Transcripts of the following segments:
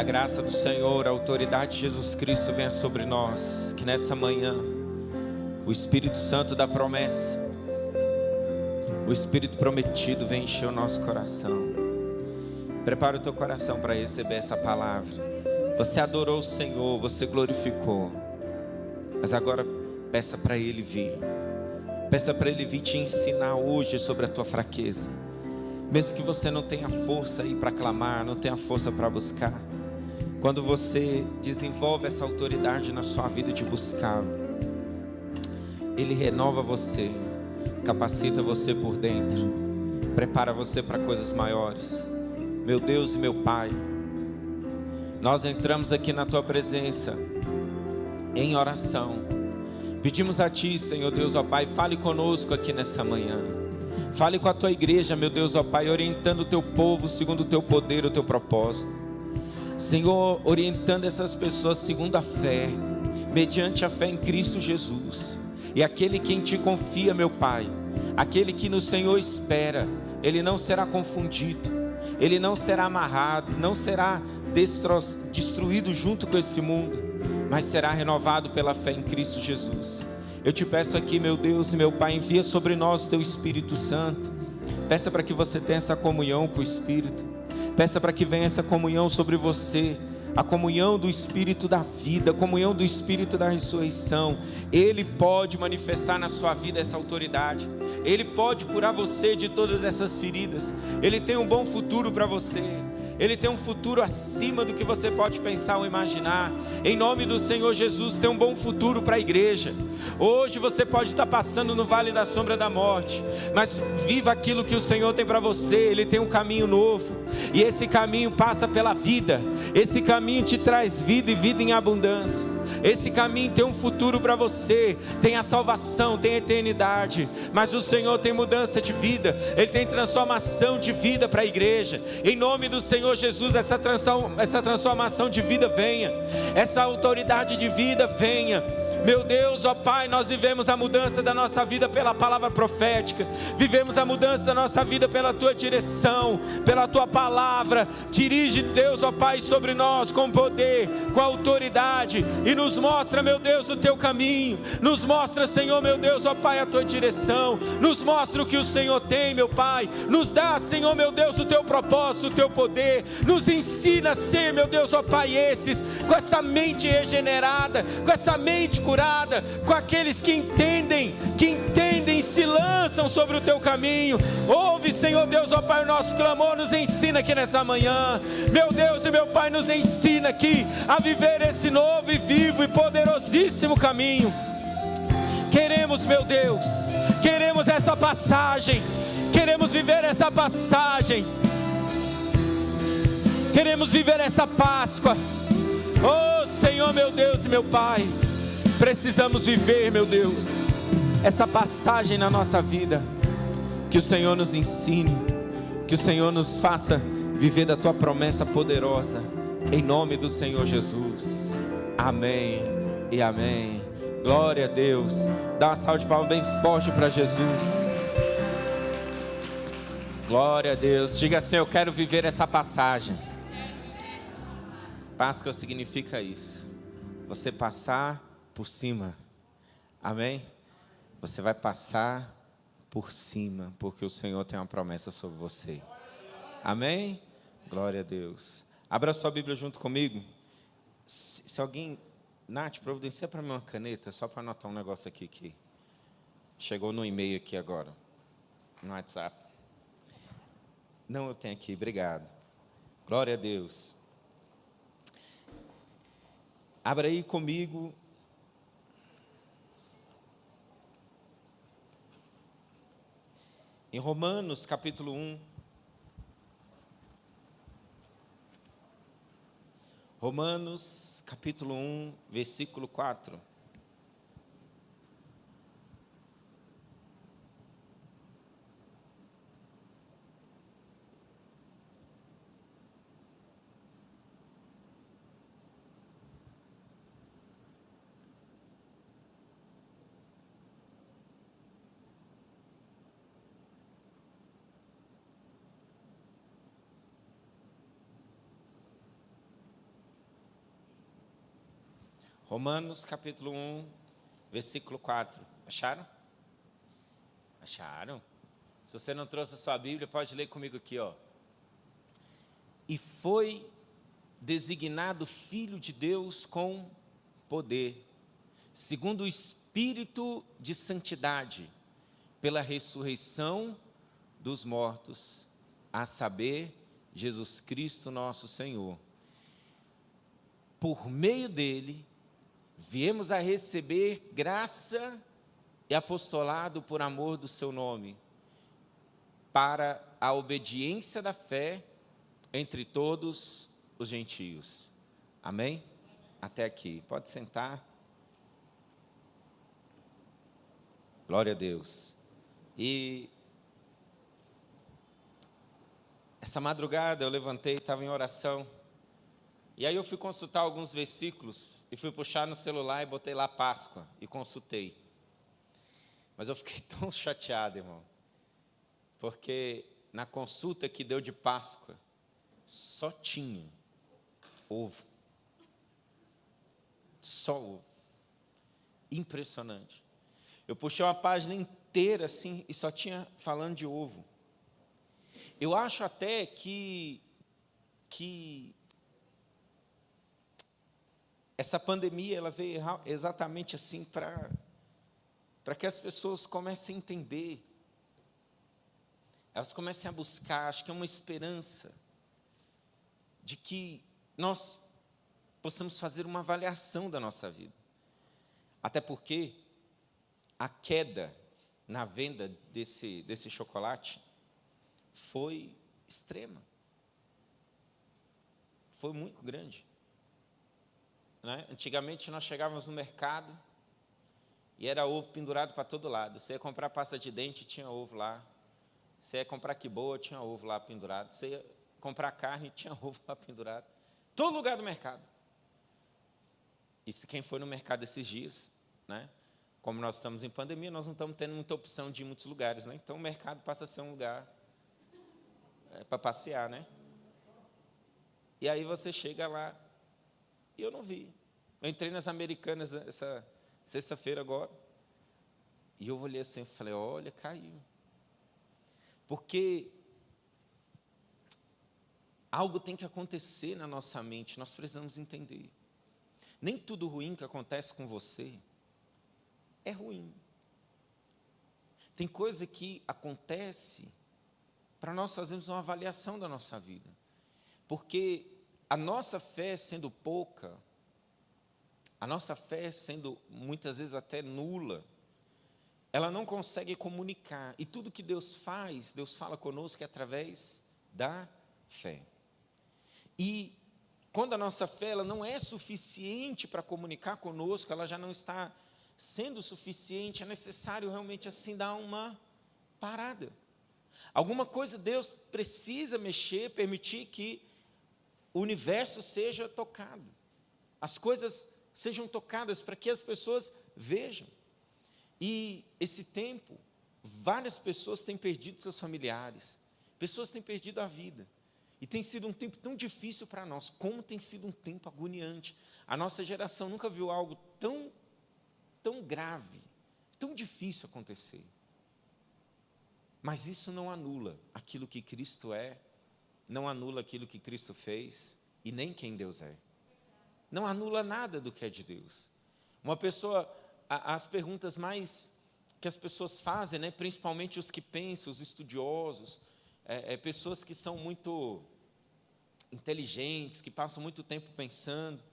a graça do Senhor, a autoridade de Jesus Cristo venha sobre nós. Que nessa manhã, o Espírito Santo da promessa, o Espírito prometido venha encher o nosso coração. Prepara o teu coração para receber essa palavra. Você adorou o Senhor, você glorificou. Mas agora peça para Ele vir. Peça para Ele vir te ensinar hoje sobre a tua fraqueza. Mesmo que você não tenha força aí para clamar, não tenha força para buscar. Quando você desenvolve essa autoridade na sua vida de buscá-lo, Ele renova você, capacita você por dentro, prepara você para coisas maiores. Meu Deus e meu Pai, nós entramos aqui na Tua presença, em oração. Pedimos a Ti, Senhor Deus, ó Pai, fale conosco aqui nessa manhã. Fale com a Tua igreja, meu Deus, ó Pai, orientando o Teu povo segundo o Teu poder, o Teu propósito. Senhor, orientando essas pessoas segundo a fé, mediante a fé em Cristo Jesus. E aquele que em Ti confia, meu Pai, aquele que no Senhor espera, ele não será confundido, ele não será amarrado, não será destruído junto com esse mundo, mas será renovado pela fé em Cristo Jesus. Eu te peço aqui, meu Deus e meu Pai, envia sobre nós o Teu Espírito Santo. Peça para que você tenha essa comunhão com o Espírito. Peça para que venha essa comunhão sobre você, a comunhão do Espírito da vida, a comunhão do Espírito da ressurreição. Ele pode manifestar na sua vida essa autoridade. Ele pode curar você de todas essas feridas. Ele tem um bom futuro para você. Ele tem um futuro acima do que você pode pensar ou imaginar. Em nome do Senhor Jesus, tem um bom futuro para a igreja. Hoje você pode estar passando no vale da sombra da morte, mas viva aquilo que o Senhor tem para você. Ele tem um caminho novo, e esse caminho passa pela vida. Esse caminho te traz vida e vida em abundância. Esse caminho tem um futuro para você, tem a salvação, tem a eternidade, mas o Senhor tem mudança de vida, Ele tem transformação de vida para a igreja. Em nome do Senhor Jesus, essa transformação de vida venha, essa autoridade de vida venha. Meu Deus, ó Pai, nós vivemos a mudança da nossa vida pela palavra profética, vivemos a mudança da nossa vida pela Tua direção, pela Tua palavra. Dirige, Deus, ó Pai, sobre nós com poder, com autoridade, e nos mostra, meu Deus, o Teu caminho. Nos mostra, Senhor, meu Deus, ó Pai, a Tua direção. Nos mostra o que o Senhor tem, meu Pai. Nos dá, Senhor, meu Deus, o Teu propósito, o Teu poder. Nos ensina a ser, meu Deus, ó Pai, esses, com essa mente regenerada, com essa mente curada, com aqueles que entendem, se lançam sobre o Teu caminho. Ouve, Senhor Deus, ó Pai, o nosso clamor. Nos ensina aqui nessa manhã, meu Deus e meu Pai, nos ensina aqui a viver esse novo e vivo e poderosíssimo caminho. Queremos, meu Deus, queremos essa passagem, queremos viver essa passagem, queremos viver essa Páscoa. Oh Senhor, meu Deus e meu Pai, precisamos viver, meu Deus, essa passagem na nossa vida. Que o Senhor nos ensine, que o Senhor nos faça viver da Tua promessa poderosa, em nome do Senhor Jesus. Amém e amém. Glória a Deus. Dá uma salva de palmas bem forte para Jesus. Glória a Deus. Diga assim: eu quero viver essa passagem. Páscoa significa isso, você passar por cima. Amém? Você vai passar por cima, porque o Senhor tem uma promessa sobre você. Amém? Glória a Deus. Abra sua Bíblia junto comigo. Se alguém... Nath, providencia para mim uma caneta, só para anotar um negócio aqui que chegou no e-mail aqui agora, no WhatsApp. Não, eu tenho aqui, obrigado. Glória a Deus. Abra aí comigo. Em Romanos capítulo 1. Romanos capítulo 1, versículo 4. Romanos capítulo 1, versículo 4. Acharam? Acharam? Se você não trouxe a sua Bíblia, pode ler comigo aqui, ó. E foi designado Filho de Deus com poder, segundo o Espírito de santidade, pela ressurreição dos mortos, a saber, Jesus Cristo nosso Senhor. Por meio dele, viemos a receber graça e apostolado por amor do seu nome, para a obediência da fé entre todos os gentios. Amém? Até aqui. Pode sentar. Glória a Deus. E essa madrugada eu levantei, estava em oração. E aí eu fui consultar alguns versículos e fui puxar no celular e botei lá Páscoa e consultei. Mas eu fiquei tão chateado, irmão, porque na consulta que deu de Páscoa, só tinha ovo. Só ovo. Impressionante. Eu puxei uma página inteira assim e só tinha falando de ovo. Eu acho até que essa pandemia ela veio exatamente assim para que as pessoas comecem a entender. Elas comecem a buscar, acho que é uma esperança de que nós possamos fazer uma avaliação da nossa vida. Até porque a queda na venda desse chocolate foi extrema. Foi muito grande. Né? Antigamente nós chegávamos no mercado e era ovo pendurado para todo lado. Você ia comprar pasta de dente, tinha ovo lá. Você ia comprar quiboa, tinha ovo lá pendurado. Você ia comprar carne, tinha ovo lá pendurado. Todo lugar do mercado. E se quem foi no mercado esses dias, né? Como nós estamos em pandemia, nós não estamos tendo muita opção de ir em muitos lugares, né? Então o mercado passa a ser um lugar para passear, né? E aí você chega lá e eu não vi. Eu entrei nas Americanas essa sexta-feira agora e eu olhei assim e falei, olha, caiu. Porque algo tem que acontecer na nossa mente, nós precisamos entender. Nem tudo ruim que acontece com você é ruim. Tem coisa que acontece para nós fazermos uma avaliação da nossa vida. Porque a nossa fé sendo pouca, a nossa fé sendo muitas vezes até nula, ela não consegue comunicar. E tudo que Deus faz, Deus fala conosco através da fé. E quando a nossa fé ela não é suficiente para comunicar conosco, ela já não está sendo suficiente, é necessário realmente assim dar uma parada. Alguma coisa Deus precisa mexer, permitir que o universo seja tocado. As coisas sejam tocadas para que as pessoas vejam. E esse tempo, várias pessoas têm perdido seus familiares, pessoas têm perdido a vida. E tem sido um tempo tão difícil para nós, como tem sido um tempo agoniante. A nossa geração nunca viu algo tão grave, tão difícil acontecer. Mas isso não anula aquilo que Cristo é, não anula aquilo que Cristo fez e nem quem Deus é. Não anula nada do que é de Deus. Uma pessoa, as perguntas mais que as pessoas fazem, né, principalmente os que pensam, os estudiosos, pessoas que são muito inteligentes, que passam muito tempo pensando,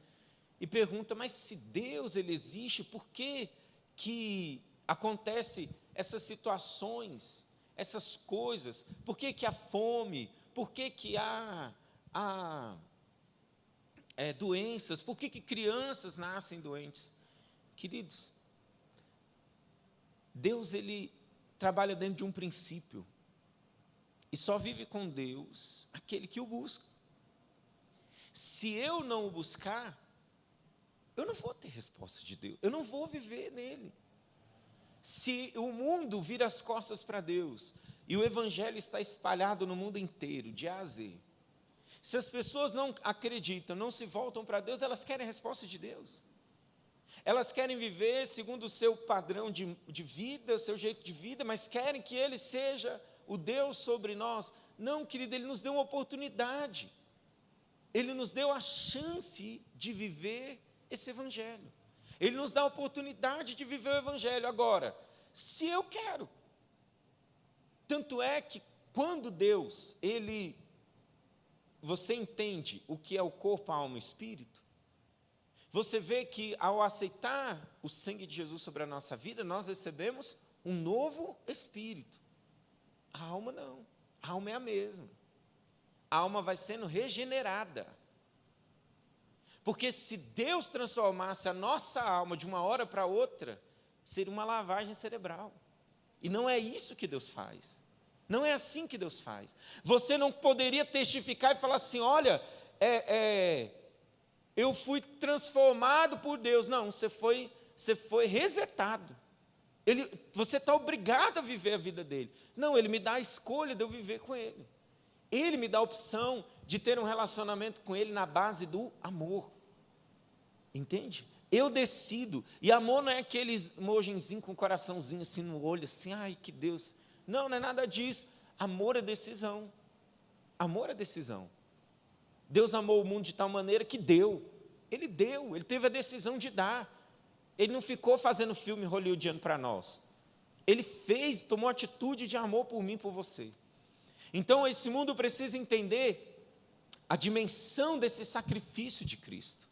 e pergunta, mas se Deus ele existe, por que acontece essas situações, essas coisas? Por que há fome? Por que há doenças? Por que crianças nascem doentes? Queridos, Deus ele trabalha dentro de um princípio, e só vive com Deus aquele que o busca. Se eu não o buscar, eu não vou ter resposta de Deus, eu não vou viver nele. Se o mundo vira as costas para Deus, e o evangelho está espalhado no mundo inteiro, de A a Z, se as pessoas não acreditam, não se voltam para Deus, elas querem a resposta de Deus. Elas querem viver segundo o seu padrão de vida, o seu jeito de vida, mas querem que Ele seja o Deus sobre nós. Não, querido, Ele nos deu uma oportunidade. Ele nos deu a chance de viver esse Evangelho. Ele nos dá a oportunidade de viver o Evangelho. Agora, se eu quero. Tanto é que quando Deus, você entende o que é o corpo, a alma e o espírito, você vê que ao aceitar o sangue de Jesus sobre a nossa vida, nós recebemos um novo espírito. A alma não, a alma é a mesma. A alma vai sendo regenerada. Porque se Deus transformasse a nossa alma de uma hora para outra, seria uma lavagem cerebral. E não é isso que Deus faz. Não é assim que Deus faz. Você não poderia testificar e falar assim, olha, eu fui transformado por Deus. Não, você foi resetado. Você está obrigado a viver a vida dele. Não, ele me dá a escolha de eu viver com ele. Ele me dá a opção de ter um relacionamento com ele na base do amor. Entende? Eu decido. E amor não é aqueles emojizinho com um coraçãozinho assim no olho, assim, ai que Deus. Não, não é nada disso. Amor é decisão. Amor é decisão. Deus amou o mundo de tal maneira que deu. Ele teve a decisão de dar. Ele não ficou fazendo filme hollywoodiano para nós. Ele tomou atitude de amor por mim e por você. Então, esse mundo precisa entender a dimensão desse sacrifício de Cristo.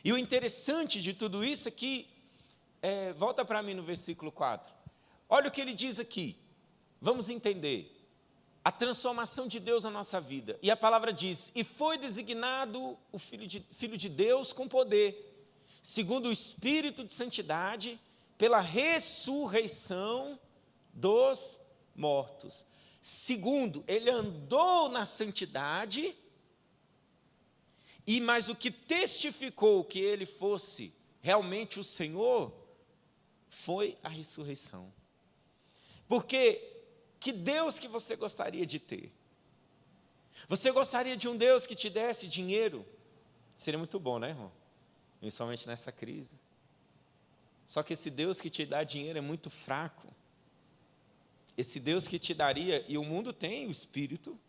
E o interessante de tudo isso é que, volta para mim no versículo 4. Olha o que ele diz aqui. Vamos entender. A transformação de Deus na nossa vida. E a palavra diz, e foi designado o Filho de Deus com poder, segundo o Espírito de Santidade, pela ressurreição dos mortos. Segundo, ele andou na santidade, mas o que testificou que ele fosse realmente o Senhor, foi a ressurreição. Porque, que Deus que você gostaria de ter? Você gostaria de um Deus que te desse dinheiro? Seria muito bom, né, irmão? Principalmente nessa crise. Só que esse Deus que te dá dinheiro é muito fraco. Esse Deus que te daria, e o mundo tem o espírito,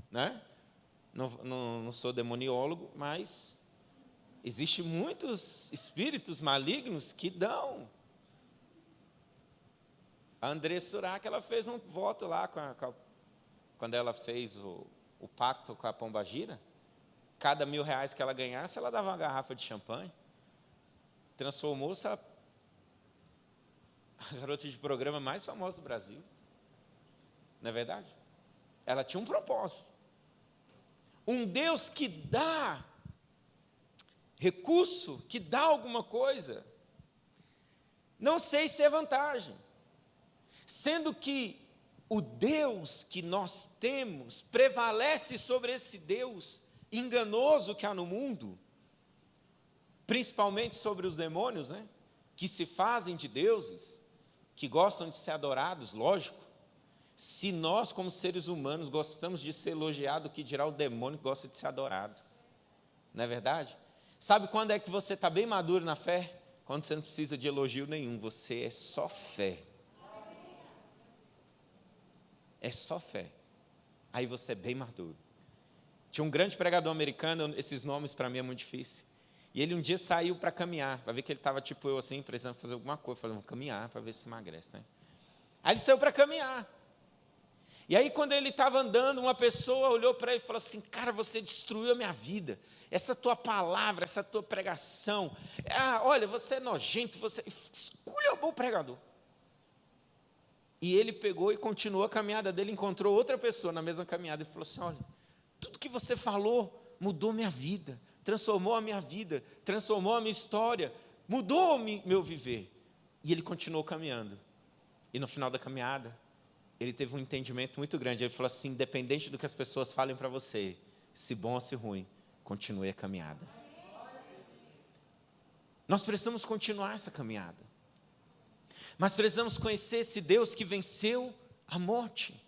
né? Não sou demoniólogo, mas existem muitos espíritos malignos que dão. A Andressa Surak, ela fez um voto lá, quando ela fez o pacto com a Pombagira. Cada R$1.000 que ela ganhasse, ela dava uma garrafa de champanhe. Transformou-se a garota de programa mais famosa do Brasil. Não é verdade? Ela tinha um propósito. Um Deus que dá recurso, que dá alguma coisa. Não sei se é vantagem. Sendo que o Deus que nós temos prevalece sobre esse Deus enganoso que há no mundo, principalmente sobre os demônios, né? Que se fazem de deuses, que gostam de ser adorados, lógico. Se nós, como seres humanos, gostamos de ser elogiados, o que dirá o demônio que gosta de ser adorado? Não é verdade? Sabe quando é que você está bem maduro na fé? Quando você não precisa de elogio nenhum, você é só fé. É só fé. Aí você é bem maduro. Tinha um grande pregador americano, esses nomes para mim é muito difícil. E ele um dia saiu para caminhar, para ver que ele estava tipo eu assim, precisando fazer alguma coisa. Eu falei, vou caminhar para ver se emagrece, né? Aí ele saiu para caminhar. E aí quando ele estava andando, uma pessoa olhou para ele e falou assim, cara, você destruiu a minha vida. Essa tua palavra, essa tua pregação. Olha, você é nojento, você esculhambou o pregador. E ele pegou e continuou a caminhada dele, encontrou outra pessoa na mesma caminhada e falou assim, olha, tudo que você falou mudou minha vida, transformou a minha vida, transformou a minha história, mudou meu viver. E ele continuou caminhando. E no final da caminhada, ele teve um entendimento muito grande. Ele falou assim, independente do que as pessoas falem para você, se bom ou se ruim, continue a caminhada. Nós precisamos continuar essa caminhada. Mas precisamos conhecer esse Deus que venceu a morte.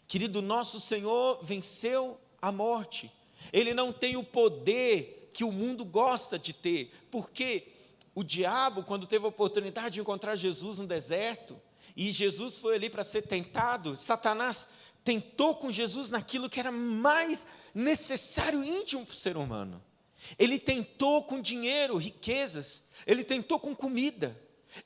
Querido, nosso Senhor venceu a morte. Ele não tem o poder que o mundo gosta de ter. Por quê? o diabo, quando teve a oportunidade de encontrar Jesus no deserto, e Jesus foi ali para ser tentado, Satanás tentou com Jesus naquilo que era mais necessário e íntimo para o ser humano. Ele tentou com dinheiro, riquezas, ele tentou com comida,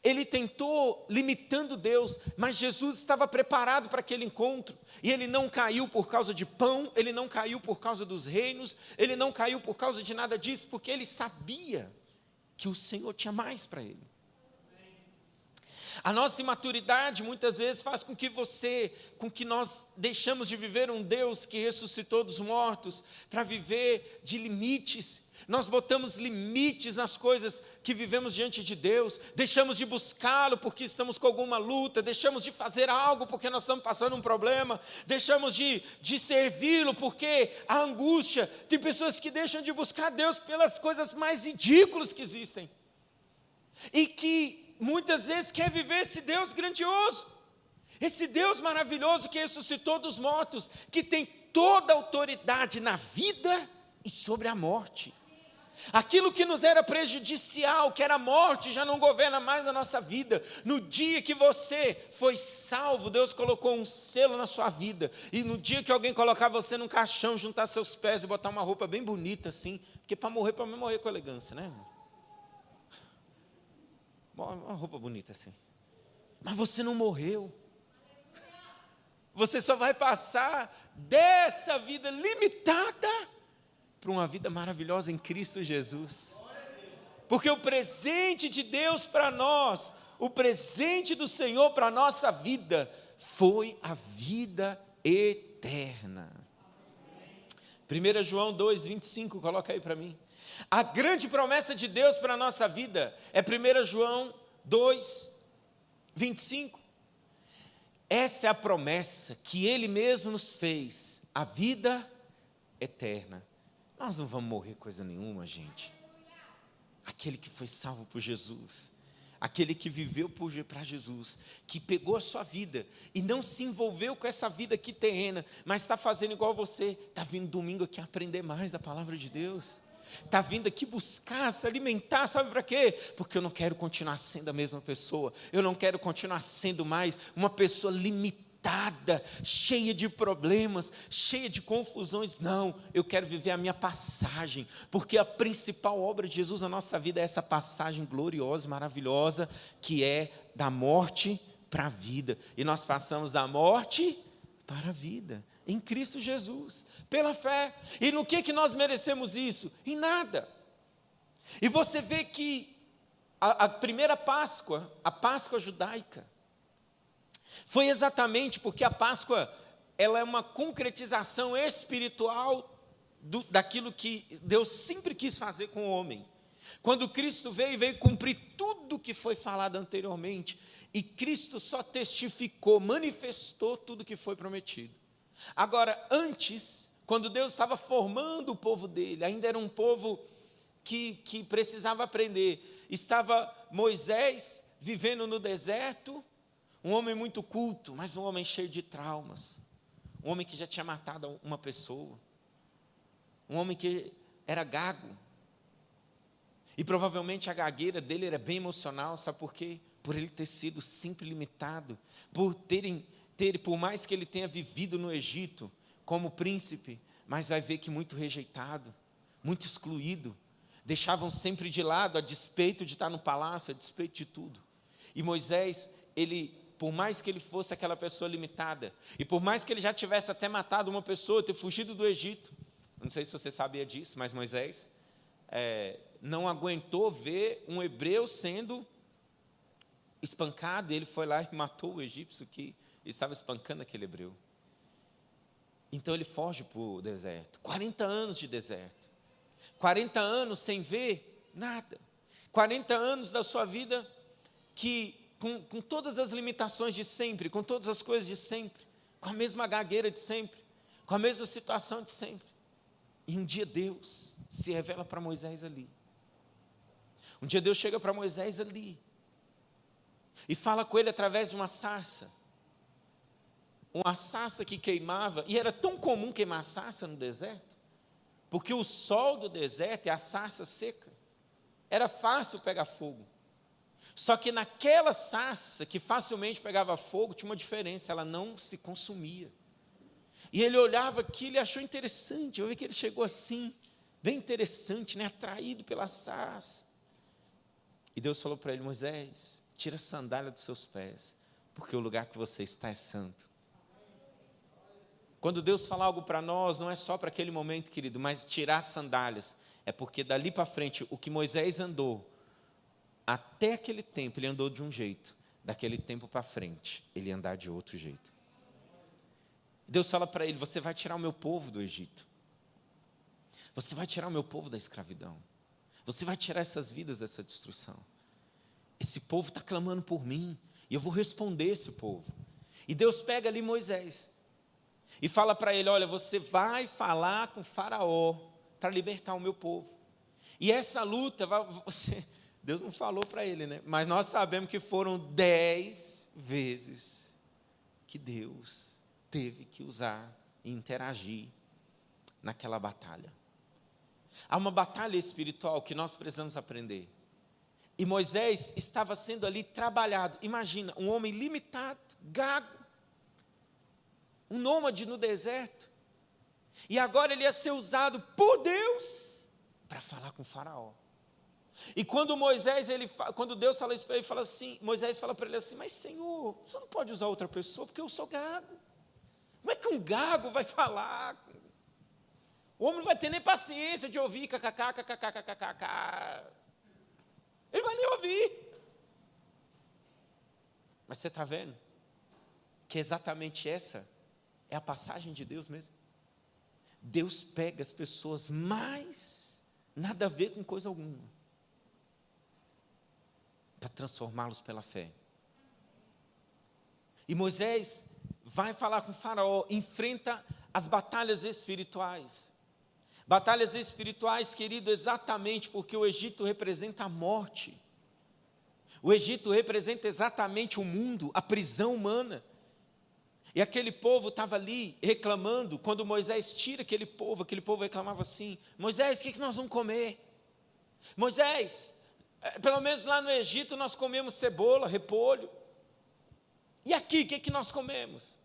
ele tentou limitando Deus, mas Jesus estava preparado para aquele encontro, e ele não caiu por causa de pão, ele não caiu por causa dos reinos, ele não caiu por causa de nada disso, porque ele sabia que o Senhor tinha mais para ele. A nossa imaturidade muitas vezes faz com que nós deixamos de viver um Deus que ressuscitou dos mortos, para viver de limites. Nós botamos limites nas coisas que vivemos diante de Deus, deixamos de buscá-lo porque estamos com alguma luta, deixamos de fazer algo porque nós estamos passando um problema, deixamos de servi-lo porque a angústia. Tem pessoas que deixam de buscar Deus pelas coisas mais ridículas que existem, e que muitas vezes quer viver esse Deus grandioso, esse Deus maravilhoso que ressuscitou dos mortos, que tem toda a autoridade na vida e sobre a morte. Aquilo que nos era prejudicial, que era a morte, já não governa mais a nossa vida. No dia que você foi salvo, Deus colocou um selo na sua vida. E no dia que alguém colocar você num caixão, juntar seus pés e botar uma roupa bem bonita assim, porque para morrer com elegância, né? Uma roupa bonita assim. Mas você não morreu. Você só vai passar dessa vida limitada para uma vida maravilhosa em Cristo Jesus. Porque o presente de Deus para nós, o presente do Senhor para a nossa vida, foi a vida eterna. 1 João 2:25, coloca aí para mim. A grande promessa de Deus para a nossa vida é 1 João 2:25. Essa é a promessa que Ele mesmo nos fez, a vida eterna. Nós não vamos morrer coisa nenhuma, gente. Aquele que foi salvo por Jesus, aquele que viveu para Jesus, que pegou a sua vida e não se envolveu com essa vida aqui terrena, mas está fazendo igual você, está vindo domingo aqui aprender mais da palavra de Deus, está vindo aqui buscar, se alimentar, sabe para quê? Porque eu não quero continuar sendo a mesma pessoa, eu não quero continuar sendo mais uma pessoa limitada, cheia de problemas, cheia de confusões. Não, eu quero viver a minha passagem, porque a principal obra de Jesus na nossa vida é essa passagem gloriosa, maravilhosa, que é da morte para a vida, e nós passamos da morte para a vida, em Cristo Jesus, pela fé. E no que nós merecemos isso? Em nada. E você vê que a primeira Páscoa, a Páscoa judaica, foi exatamente porque a Páscoa, ela é uma concretização espiritual daquilo que Deus sempre quis fazer com o homem. Quando Cristo veio cumprir tudo que foi falado anteriormente, e Cristo só testificou, manifestou tudo que foi prometido. Agora, antes, quando Deus estava formando o povo dele, ainda era um povo que precisava aprender. Estava Moisés vivendo no deserto, um homem muito culto, mas um homem cheio de traumas, um homem que já tinha matado uma pessoa, um homem que era gago, e provavelmente a gagueira dele era bem emocional, sabe por quê? Por ele ter sido sempre limitado, por mais que ele tenha vivido no Egito como príncipe, mas vai ver que muito rejeitado, muito excluído, deixavam sempre de lado, a despeito de estar no palácio, a despeito de tudo. E Moisés, por mais que ele fosse aquela pessoa limitada, e por mais que ele já tivesse até matado uma pessoa, ter fugido do Egito, não sei se você sabia disso, mas Moisés não aguentou ver um hebreu sendo espancado, e ele foi lá e matou o egípcio que estava espancando aquele hebreu. Então ele foge para o deserto, 40 anos de deserto, 40 anos sem ver nada, 40 anos da sua vida que com todas as limitações de sempre, com todas as coisas de sempre, com a mesma gagueira de sempre, com a mesma situação de sempre. E um dia Deus se revela para Moisés ali. Um dia Deus chega para Moisés ali e fala com ele através de uma sarça que queimava, e era tão comum queimar sarça no deserto, porque o sol do deserto é a sarça seca, era fácil pegar fogo. Só que naquela sarça que facilmente pegava fogo, tinha uma diferença, ela não se consumia. E ele olhava aquilo e achou interessante. Eu vi que ele chegou assim, bem interessante, né? Atraído pela sarça. E Deus falou para ele: Moisés, tira a sandália dos seus pés, porque o lugar que você está é santo. Quando Deus fala algo para nós, não é só para aquele momento, querido, mas tirar as sandálias. É porque dali para frente, o que Moisés andou, até aquele tempo ele andou de um jeito, daquele tempo para frente ele ia andar de outro jeito. Deus fala para ele: você vai tirar o meu povo do Egito, você vai tirar o meu povo da escravidão, você vai tirar essas vidas dessa destruição. Esse povo está clamando por mim, e eu vou responder esse povo. E Deus pega ali Moisés e fala para ele: olha, você vai falar com Faraó para libertar o meu povo. E essa luta, Deus não falou para ele, né? Mas nós sabemos que foram 10 vezes que Deus teve que usar e interagir naquela batalha. Há uma batalha espiritual que nós precisamos aprender. E Moisés estava sendo ali trabalhado. Imagina, um homem limitado, gago, um nômade no deserto. E agora ele ia ser usado por Deus para falar com o Faraó. E quando quando Deus fala isso para ele, Moisés fala para ele assim: mas Senhor, você não pode usar outra pessoa, porque eu sou gago. Como é que um gago vai falar? O homem não vai ter nem paciência de ouvir kkkkkkkk. Ele vai nem ouvir. Mas você está vendo que exatamente essa é a passagem de Deus mesmo. Deus pega as pessoas mais nada a ver com coisa alguma, para transformá-los pela fé. E Moisés vai falar com o Faraó, enfrenta as batalhas espirituais. Batalhas espirituais, querido, exatamente porque o Egito representa a morte. O Egito representa exatamente o mundo, a prisão humana. E aquele povo estava ali reclamando. Quando Moisés tira aquele povo reclamava assim: Moisés, o que nós vamos comer? Moisés, pelo menos lá no Egito nós comemos cebola, repolho. E aqui, o que nós comemos?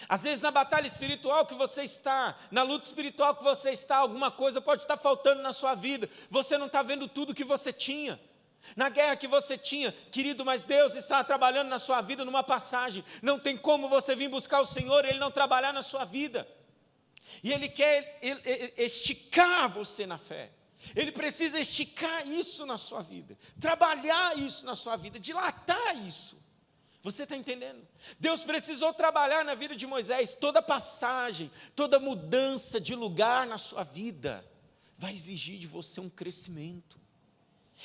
Às vezes na batalha espiritual que você está, na luta espiritual que você está, alguma coisa pode estar faltando na sua vida. Você não está vendo tudo que você tinha. Na guerra que você tinha, querido, mas Deus está trabalhando na sua vida numa passagem. Não tem como você vir buscar o Senhor e Ele não trabalhar na sua vida. E Ele quer esticar você na fé. Ele precisa esticar isso na sua vida, trabalhar isso na sua vida, dilatar isso. Você está entendendo? Deus precisou trabalhar na vida de Moisés. Toda passagem, toda mudança de lugar na sua vida vai exigir de você um crescimento.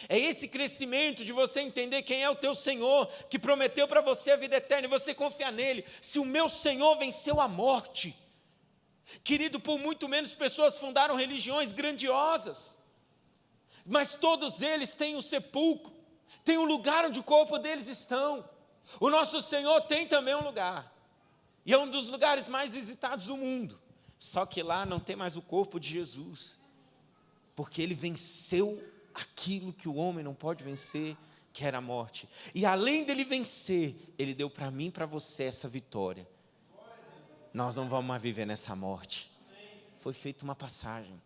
É esse crescimento de você entender quem é o teu Senhor, que prometeu para você a vida eterna, e você confiar nele. Se o meu Senhor venceu a morte, querido, por muito menos pessoas fundaram religiões grandiosas, mas todos eles têm um sepulcro, têm um lugar onde o corpo deles estão. O nosso Senhor tem também um lugar, e é um dos lugares mais visitados do mundo, só que lá não tem mais o corpo de Jesus, porque Ele venceu aquilo que o homem não pode vencer, que era a morte. E além dele vencer, Ele deu para mim e para você essa vitória. Nós não vamos mais viver nessa morte. Foi feita uma passagem.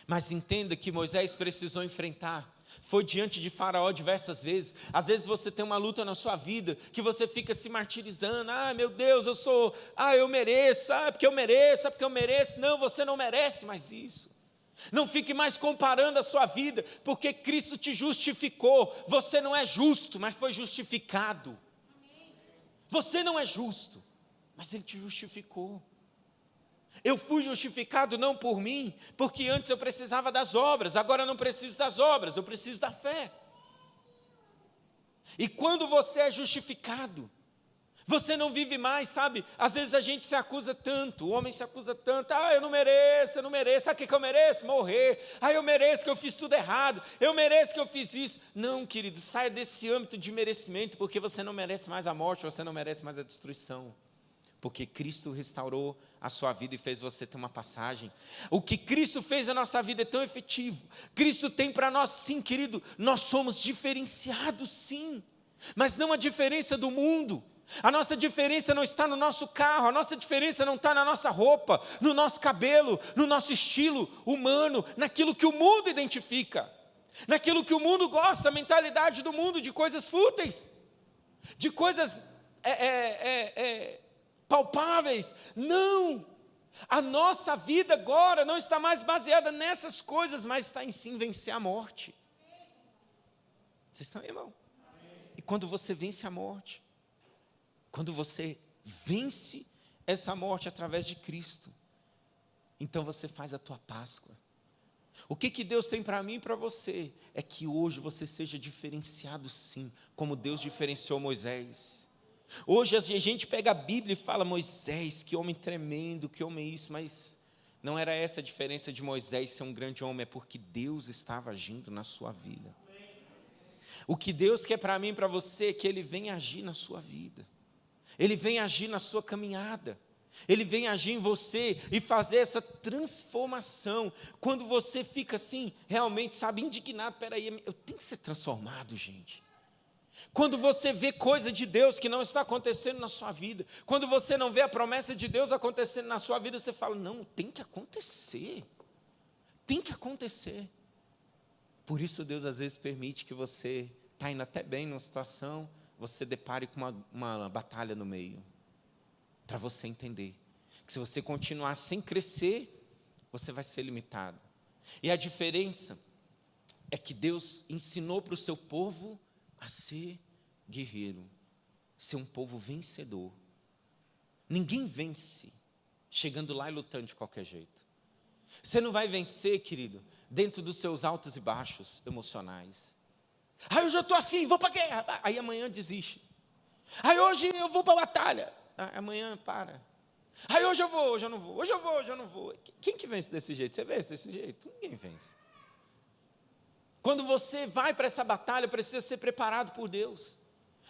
Mas entenda que Moisés precisou enfrentar. Foi diante de Faraó diversas vezes. Às vezes você tem uma luta na sua vida que você fica se martirizando. Ah, meu Deus, eu mereço. Ah, porque eu mereço, porque eu mereço. Não, você não merece mais isso. Não fique mais comparando a sua vida, porque Cristo te justificou. Você não é justo, mas foi justificado. Você não é justo, mas Ele te justificou. Eu fui justificado não por mim, porque antes eu precisava das obras, agora eu não preciso das obras, eu preciso da fé. E quando você é justificado, você não vive mais, sabe? Às vezes a gente se acusa tanto, o homem se acusa tanto. Ah, eu não mereço. Sabe o que eu mereço? Morrer. Ah, eu mereço que eu fiz tudo errado. Eu mereço que eu fiz isso. Não, querido, saia desse âmbito de merecimento, porque você não merece mais a morte, você não merece mais a destruição. Porque Cristo restaurou a sua vida e fez você ter uma passagem. O que Cristo fez na nossa vida é tão efetivo. Cristo tem para nós, sim, querido, nós somos diferenciados, sim. Mas não a diferença do mundo. A nossa diferença não está no nosso carro, a nossa diferença não está na nossa roupa, no nosso cabelo, no nosso estilo humano, naquilo que o mundo identifica, naquilo que o mundo gosta, a mentalidade do mundo, de coisas fúteis, de coisas palpáveis. Não, a nossa vida agora não está mais baseada nessas coisas, mas está em sim vencer a morte. Vocês estão aí, irmão? E quando você vence a morte, quando você vence essa morte através de Cristo, então você faz a tua Páscoa. O que Deus tem para mim e para você é que hoje você seja diferenciado, sim, como Deus diferenciou Moisés. Hoje a gente pega a Bíblia e fala: Moisés, que homem tremendo, que homem isso, mas não era essa a diferença de Moisés ser um grande homem, é porque Deus estava agindo na sua vida. O que Deus quer para mim e para você é que Ele venha agir na sua vida, Ele vem agir na sua caminhada, Ele vem agir em você e fazer essa transformação. Quando você fica assim, realmente, sabe, indignado: peraí, eu tenho que ser transformado, gente. Quando você vê coisa de Deus que não está acontecendo na sua vida, quando você não vê a promessa de Deus acontecendo na sua vida, você fala: não, tem que acontecer, tem que acontecer. Por isso Deus às vezes permite que você está indo até bem numa situação, você depare com uma batalha no meio, para você entender que se você continuar sem crescer, você vai ser limitado. E a diferença é que Deus ensinou para o seu povo a ser guerreiro, ser um povo vencedor. Ninguém vence chegando lá e lutando de qualquer jeito. Você não vai vencer, querido, dentro dos seus altos e baixos emocionais. Aí hoje eu estou afim, vou para a guerra. Aí amanhã desiste. Aí hoje eu vou para a batalha. Amanhã para. Aí hoje eu vou, hoje eu não vou. Hoje eu vou, hoje eu não vou. Quem que vence desse jeito? Você vence desse jeito? Ninguém vence. Quando você vai para essa batalha, precisa ser preparado por Deus.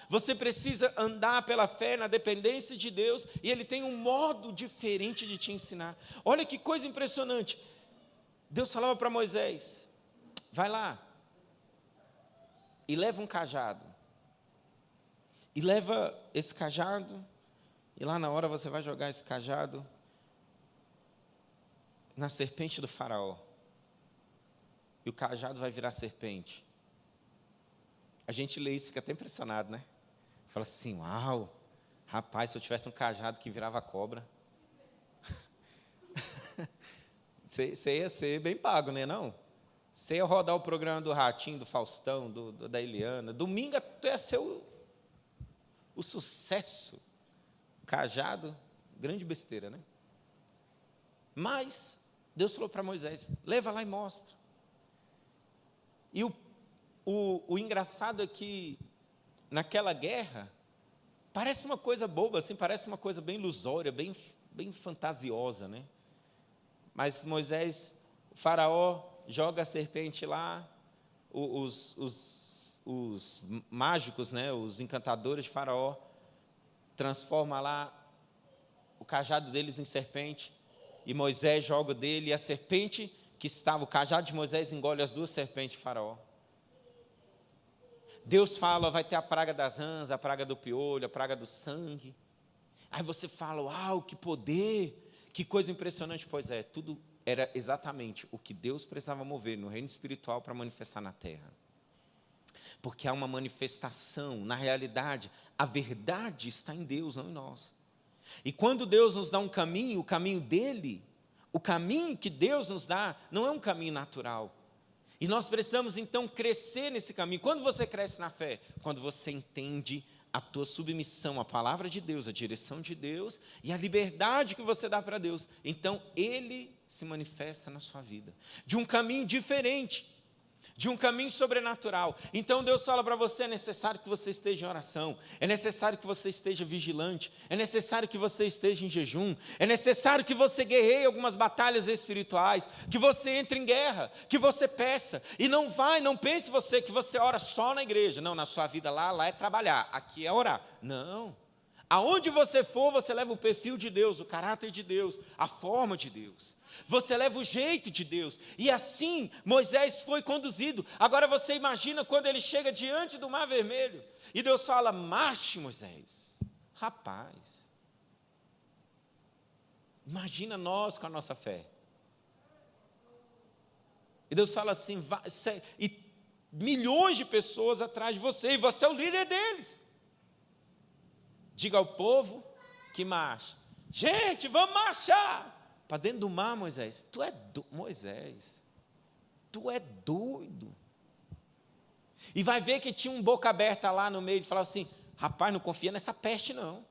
Você precisa andar pela fé, na dependência de Deus, e Ele tem um modo diferente de te ensinar. Olha que coisa impressionante. Deus falava para Moisés: vai lá e leva um cajado. E leva esse cajado, e lá na hora você vai jogar esse cajado na serpente do faraó. E o cajado vai virar serpente. A gente lê isso e fica até impressionado, né? Fala assim: uau, rapaz, se eu tivesse um cajado que virava cobra, você ia ser bem pago, né? Não? Você ia rodar o programa do Ratinho, do Faustão, da Eliana. Domingo tu ia ser o sucesso. Cajado, grande besteira, né? Mas Deus falou para Moisés: leva lá e mostra. E o engraçado é que naquela guerra parece uma coisa boba, assim, parece uma coisa bem ilusória, bem fantasiosa, né? Mas Moisés, o faraó joga a serpente lá, os mágicos, né, os encantadores de faraó, transforma lá o cajado deles em serpente, e Moisés joga dele, e a serpente que estava, o cajado de Moisés engole as duas serpentes de faraó. Deus fala: vai ter a praga das rãs, a praga do piolho, a praga do sangue. Aí você fala: uau, que poder, que coisa impressionante. Pois é, tudo era exatamente o que Deus precisava mover no reino espiritual para manifestar na terra. Porque há uma manifestação, na realidade, a verdade está em Deus, não em nós. E quando Deus nos dá um caminho, o caminho dele, o caminho que Deus nos dá, não é um caminho natural. E nós precisamos então crescer nesse caminho. Quando você cresce na fé? Quando você entende a tua submissão à palavra de Deus, à direção de Deus e à liberdade que você dá para Deus. Então Ele se manifesta na sua vida de um caminho diferente, de um caminho sobrenatural. Então Deus fala para você: é necessário que você esteja em oração, é necessário que você esteja vigilante, é necessário que você esteja em jejum, é necessário que você guerreie algumas batalhas espirituais, que você entre em guerra, que você peça, e não pense você que você ora só na igreja. Não, na sua vida lá é trabalhar, aqui é orar. Não, Aonde você for, você leva o perfil de Deus, o caráter de Deus, a forma de Deus. Você leva o jeito de Deus. E assim Moisés foi conduzido. Agora você imagina quando ele chega diante do Mar Vermelho. E Deus fala, marche, Moisés. Rapaz. Imagina nós com a nossa fé. E Deus fala assim, e milhões de pessoas atrás de você. E você é o líder deles. Diga ao povo que marcha. Gente, vamos marchar. Para dentro do mar, Moisés. Moisés, tu é doido. E vai ver que tinha um boca aberta lá no meio e falava assim, rapaz, não confia nessa peste não.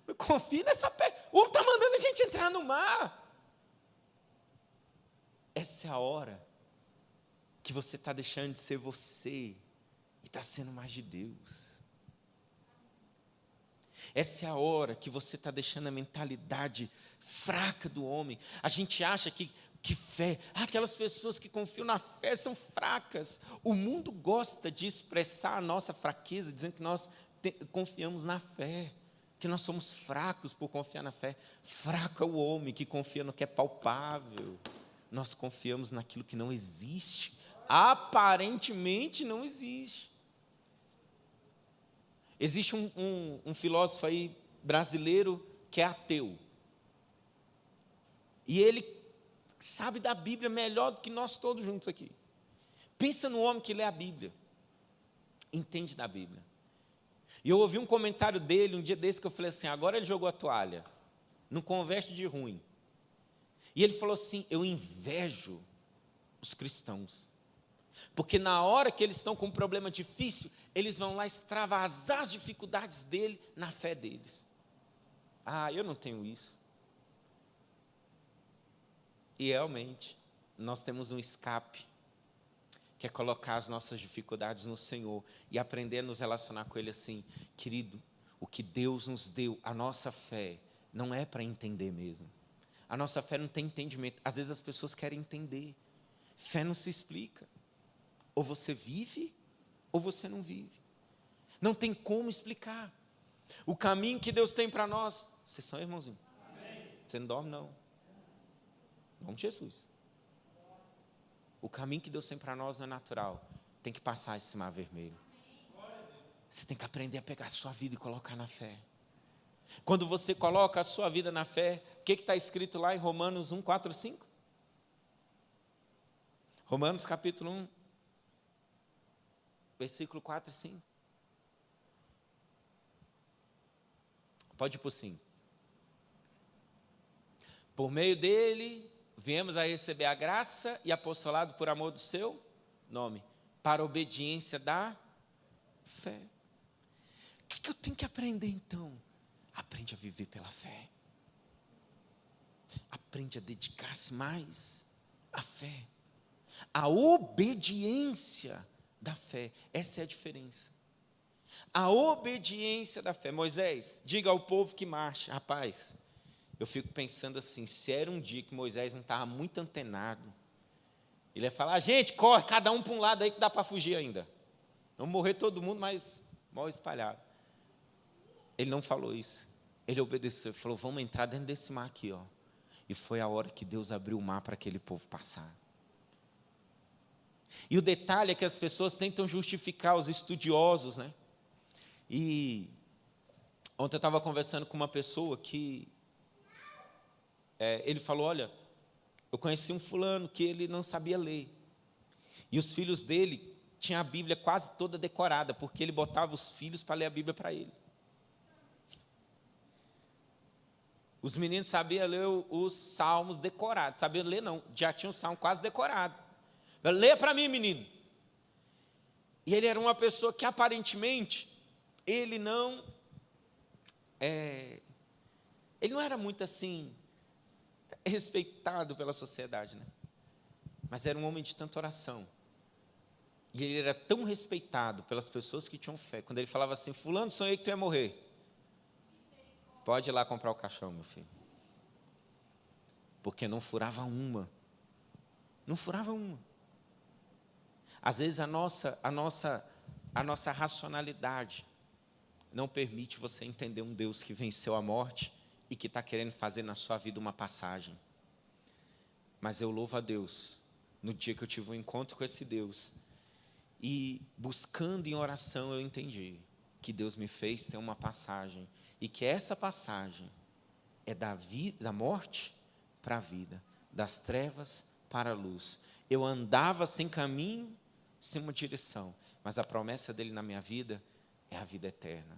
Não confia nessa peste. O homem está mandando a gente entrar no mar. Essa é a hora que você está deixando de ser você e está sendo mais de Deus. Essa é a hora que você está deixando a mentalidade fraca do homem. A gente acha que fé, aquelas pessoas que confiam na fé são fracas. O mundo gosta de expressar a nossa fraqueza, dizendo que nós confiamos na fé, que nós somos fracos por confiar na fé. Fraco é o homem que confia no que é palpável. Nós confiamos naquilo que não existe. Aparentemente não existe. Existe um filósofo aí brasileiro que é ateu. E ele sabe da Bíblia melhor do que nós todos juntos aqui. Pensa no homem que lê a Bíblia. Entende da Bíblia. E eu ouvi um comentário dele um dia desse que eu falei assim, agora ele jogou a toalha. Não converte de ruim. E ele falou assim, eu invejo os cristãos. Porque na hora que eles estão com um problema difícil, eles vão lá extravasar as dificuldades dele na fé deles. Ah, eu não tenho isso. E realmente, nós temos um escape, que é colocar as nossas dificuldades no Senhor e aprender a nos relacionar com Ele assim, querido, o que Deus nos deu, a nossa fé, não é para entender mesmo. A nossa fé não tem entendimento. Às vezes as pessoas querem entender. Fé não se explica. Ou você vive, ou você não vive. Não tem como explicar. O caminho que Deus tem para nós. Vocês são irmãozinho? Amém. Você não dorme, não. Em nome de Jesus. O caminho que Deus tem para nós não é natural. Tem que passar esse mar vermelho. Você tem que aprender a pegar a sua vida e colocar na fé. Quando você coloca a sua vida na fé, o que está escrito lá em Romanos 1, 4, 5? Romanos capítulo 1. Versículo 4 e 5. Pode ir para o 5. Por meio dele, viemos a receber a graça e apostolado por amor do seu nome, para a obediência da fé. O que eu tenho que aprender então? Aprende a viver pela fé. Aprende a dedicar-se mais à fé. A obediência da fé, essa é a diferença. A obediência da fé. Moisés, diga ao povo que marcha. Rapaz, eu fico pensando assim, se era um dia que Moisés não estava muito antenado, ele ia falar, gente, corre, cada um para um lado aí que dá para fugir ainda. Vamos morrer todo mundo, mas mal espalhado. Ele não falou isso. Ele obedeceu, ele falou, vamos entrar dentro desse mar aqui, ó. E foi a hora que Deus abriu o mar para aquele povo passar. E o detalhe é que as pessoas tentam justificar, os estudiosos, né? E ontem eu estava conversando com uma pessoa que ele falou, olha, eu conheci um fulano que ele não sabia ler. E os filhos dele tinham a Bíblia quase toda decorada, porque ele botava os filhos para ler a Bíblia para ele. Os meninos sabiam ler os salmos decorados. Sabiam ler não, já tinha um salmo quase decorado. Leia para mim, menino. E ele era uma pessoa que aparentemente, ele não era muito assim, respeitado pela sociedade, né? Mas era um homem de tanta oração. E ele era tão respeitado pelas pessoas que tinham fé. Quando ele falava assim, fulano, sonhei que tu ia morrer. Pode ir lá comprar o caixão, meu filho. Porque não furava uma. Não furava uma. Às vezes a nossa racionalidade não permite você entender um Deus que venceu a morte e que está querendo fazer na sua vida uma passagem. Mas eu louvo a Deus, no dia que eu tive um encontro com esse Deus, e buscando em oração eu entendi que Deus me fez ter uma passagem, e que essa passagem é da morte para a vida, das trevas para a luz. Eu andava sem caminho, sem uma direção, mas a promessa dele na minha vida é a vida eterna.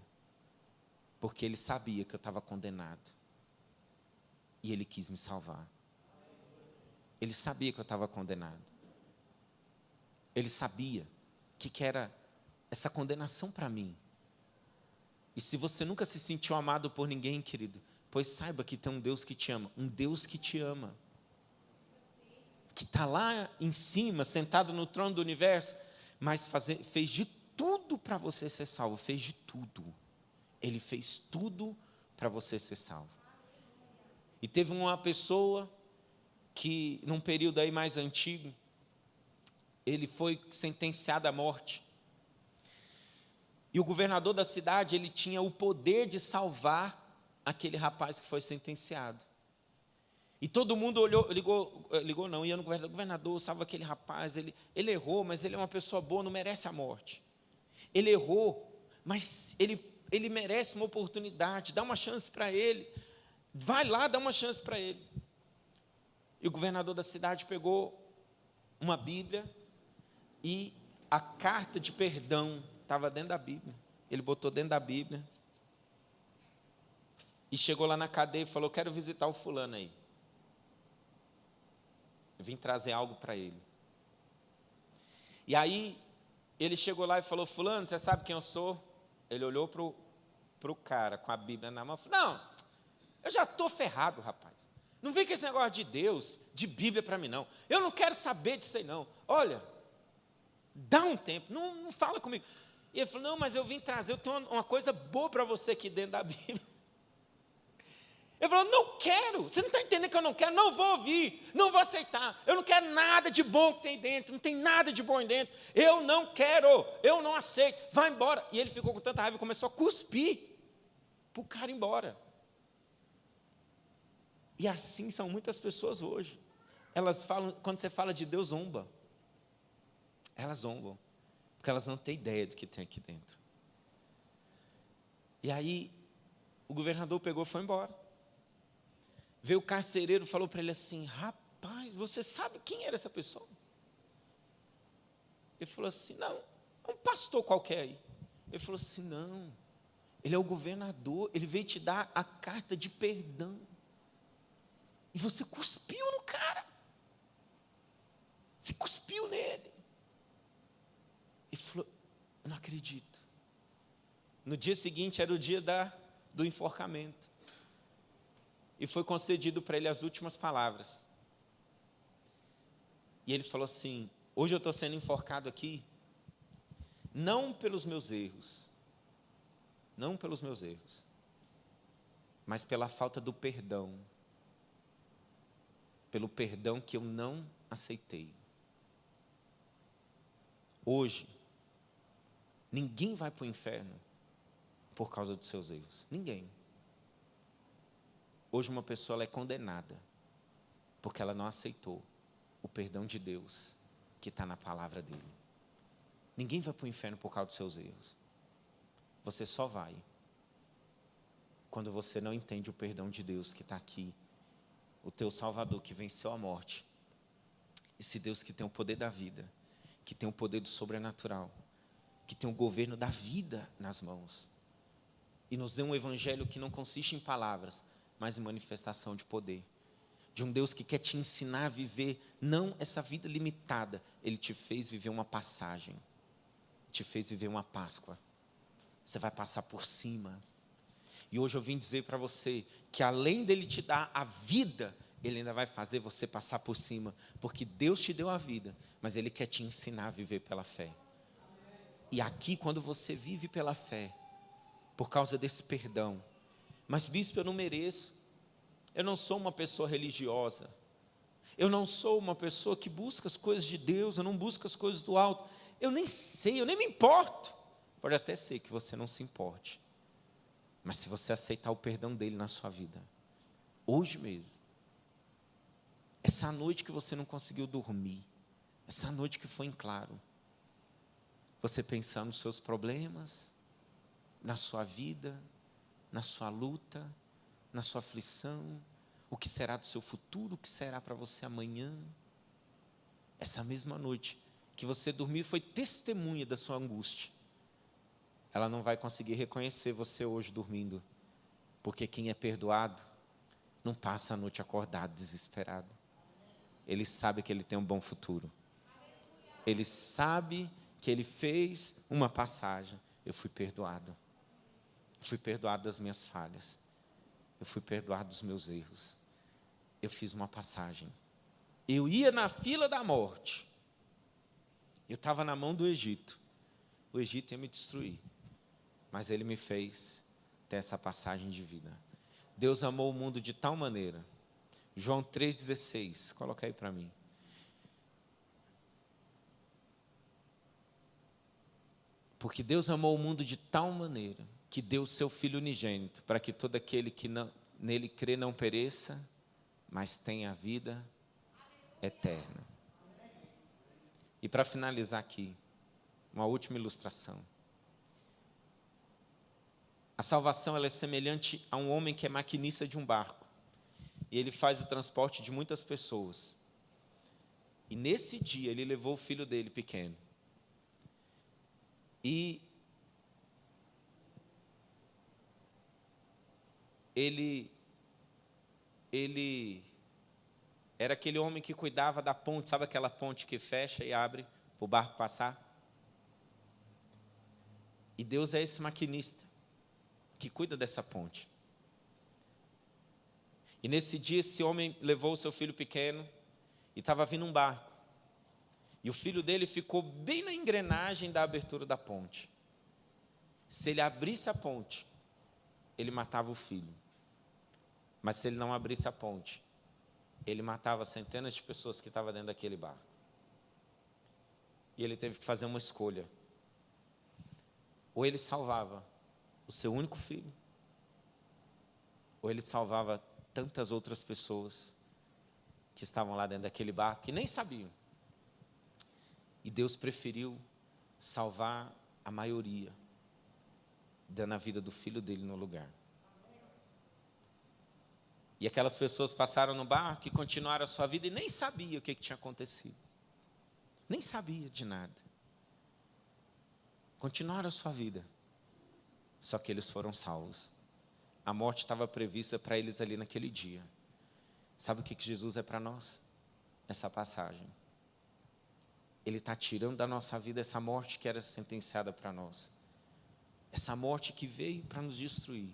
Porque ele sabia que eu estava condenado. E ele quis me salvar. Ele sabia que eu estava condenado. Ele sabia que era essa condenação para mim. E se você nunca se sentiu amado por ninguém, querido, pois saiba que tem um Deus que te ama. Um Deus que te ama. Que está lá em cima, sentado no trono do universo, mas fez de tudo para você ser salvo. Fez de tudo. Ele fez tudo para você ser salvo. E teve uma pessoa que, num período aí mais antigo, ele foi sentenciado à morte. E o governador da cidade, ele tinha o poder de salvar aquele rapaz que foi sentenciado. E todo mundo ia no governador, salva aquele rapaz, ele errou, mas ele é uma pessoa boa, não merece a morte. Ele errou, mas ele merece uma oportunidade, dá uma chance para ele. Vai lá, dá uma chance para ele. E o governador da cidade pegou uma Bíblia e a carta de perdão estava dentro da Bíblia. Ele botou dentro da Bíblia e chegou lá na cadeia e falou: quero visitar o fulano aí. Eu vim trazer algo para ele. E aí ele chegou lá e falou: fulano, você sabe quem eu sou? Ele olhou para o cara com a Bíblia na mão e falou: não, eu já estou ferrado, rapaz. Não vem com esse negócio de Deus, de Bíblia para mim, não. Eu não quero saber disso aí, não. Olha, dá um tempo, não fala comigo. E ele falou: não, mas eu vim trazer, eu tenho uma coisa boa para você aqui dentro da Bíblia. Ele falou: não quero, você não está entendendo que eu não quero, não vou ouvir, não vou aceitar. Eu não quero nada de bom que tem dentro, não tem nada de bom aí dentro. Eu não quero, eu não aceito, vai embora. E ele ficou com tanta raiva e começou a cuspir para o cara ir embora. E assim são muitas pessoas hoje. Elas falam, quando você fala de Deus, zomba. Elas zombam, porque elas não têm ideia do que tem aqui dentro. E aí, o governador pegou e foi embora. Veio o carcereiro e falou para ele assim: rapaz, você sabe quem era essa pessoa? Ele falou assim: não, é um pastor qualquer aí. Ele falou assim: não, ele é o governador, ele veio te dar a carta de perdão. E você cuspiu no cara. Você cuspiu nele. Ele falou: eu não acredito. No dia seguinte era o dia do enforcamento. E foi concedido para ele as últimas palavras. E ele falou assim: hoje eu estou sendo enforcado aqui, não pelos meus erros, mas pela falta do perdão, pelo perdão que eu não aceitei. Hoje, ninguém vai para o inferno por causa dos seus erros. Ninguém. Hoje uma pessoa ela é condenada porque ela não aceitou o perdão de Deus que está na palavra dele. Ninguém vai para o inferno por causa dos seus erros. Você só vai quando você não entende o perdão de Deus que está aqui, o teu Salvador que venceu a morte. Esse Deus que tem o poder da vida, que tem o poder do sobrenatural, que tem o governo da vida nas mãos. E nos deu um evangelho que não consiste em palavras, mas em manifestação de poder. De um Deus que quer te ensinar a viver, não essa vida limitada. Ele te fez viver uma passagem. Te fez viver uma Páscoa. Você vai passar por cima. E hoje eu vim dizer para você que além dele te dar a vida, ele ainda vai fazer você passar por cima. Porque Deus te deu a vida, mas ele quer te ensinar a viver pela fé. E aqui, quando você vive pela fé, por causa desse perdão, mas bispo, eu não mereço, eu não sou uma pessoa religiosa, eu não sou uma pessoa que busca as coisas de Deus, eu não busco as coisas do alto, eu nem sei, eu nem me importo. Pode até ser que você não se importe, Mas se você aceitar o perdão dele na sua vida, hoje mesmo, essa noite que você não conseguiu dormir, essa noite que foi em claro, você pensar nos seus problemas, na sua vida, na sua luta, na sua aflição, o que será do seu futuro, o que será para você amanhã. Essa mesma noite que você dormiu foi testemunha da sua angústia. Ela não vai conseguir reconhecer você hoje dormindo, porque quem é perdoado não passa a noite acordado, desesperado. Ele sabe que ele tem um bom futuro. Ele sabe que ele fez uma passagem. Eu fui perdoado. Eu fui perdoado das minhas falhas. Eu fui perdoado dos meus erros. Eu fiz uma passagem. Eu ia na fila da morte. Eu estava na mão do Egito. O Egito ia me destruir. Mas ele me fez ter essa passagem de vida. Deus amou o mundo de tal maneira. João 3,16. Coloca aí para mim. Porque Deus amou o mundo de tal maneira que deu o seu Filho unigênito, para que todo aquele que nele crê não pereça, mas tenha a vida eterna. E para finalizar aqui, uma última ilustração. A salvação ela é semelhante a um homem que é maquinista de um barco. E ele faz o transporte de muitas pessoas. E nesse dia ele levou o filho dele pequeno. E ele era aquele homem que cuidava da ponte, sabe aquela ponte que fecha e abre para o barco passar? E Deus é esse maquinista que cuida dessa ponte. E nesse dia esse homem levou o seu filho pequeno e estava vindo um barco. E o filho dele ficou bem na engrenagem da abertura da ponte. Se ele abrisse a ponte, ele matava o filho. Mas se ele não abrisse a ponte, ele matava centenas de pessoas que estavam dentro daquele barco. E ele teve que fazer uma escolha. Ou ele salvava o seu único filho, ou ele salvava tantas outras pessoas que estavam lá dentro daquele barco e nem sabiam. E Deus preferiu salvar a maioria, dando a vida do filho dele no lugar. E aquelas pessoas passaram no barco e continuaram a sua vida e nem sabia o que tinha acontecido. Nem sabia de nada. Continuaram a sua vida. Só que eles foram salvos. A morte estava prevista para eles ali naquele dia. Sabe o que Jesus é para nós? Essa passagem. Ele está tirando da nossa vida essa morte que era sentenciada para nós. Essa morte que veio para nos destruir.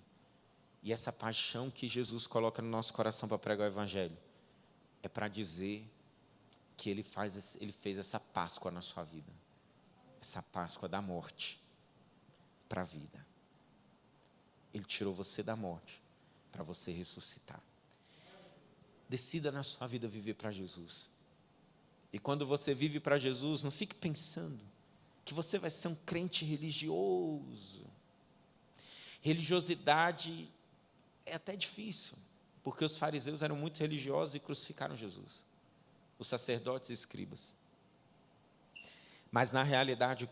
E essa paixão que Jesus coloca no nosso coração para pregar o Evangelho. É para dizer que ele fez essa Páscoa na sua vida. Essa Páscoa da morte para a vida. Ele tirou você da morte para você ressuscitar. Decida na sua vida viver para Jesus. E quando você vive para Jesus, não fique pensando que você vai ser um crente religioso. Religiosidade é até difícil, porque os fariseus eram muito religiosos e crucificaram Jesus. Os sacerdotes e escribas. Mas na realidade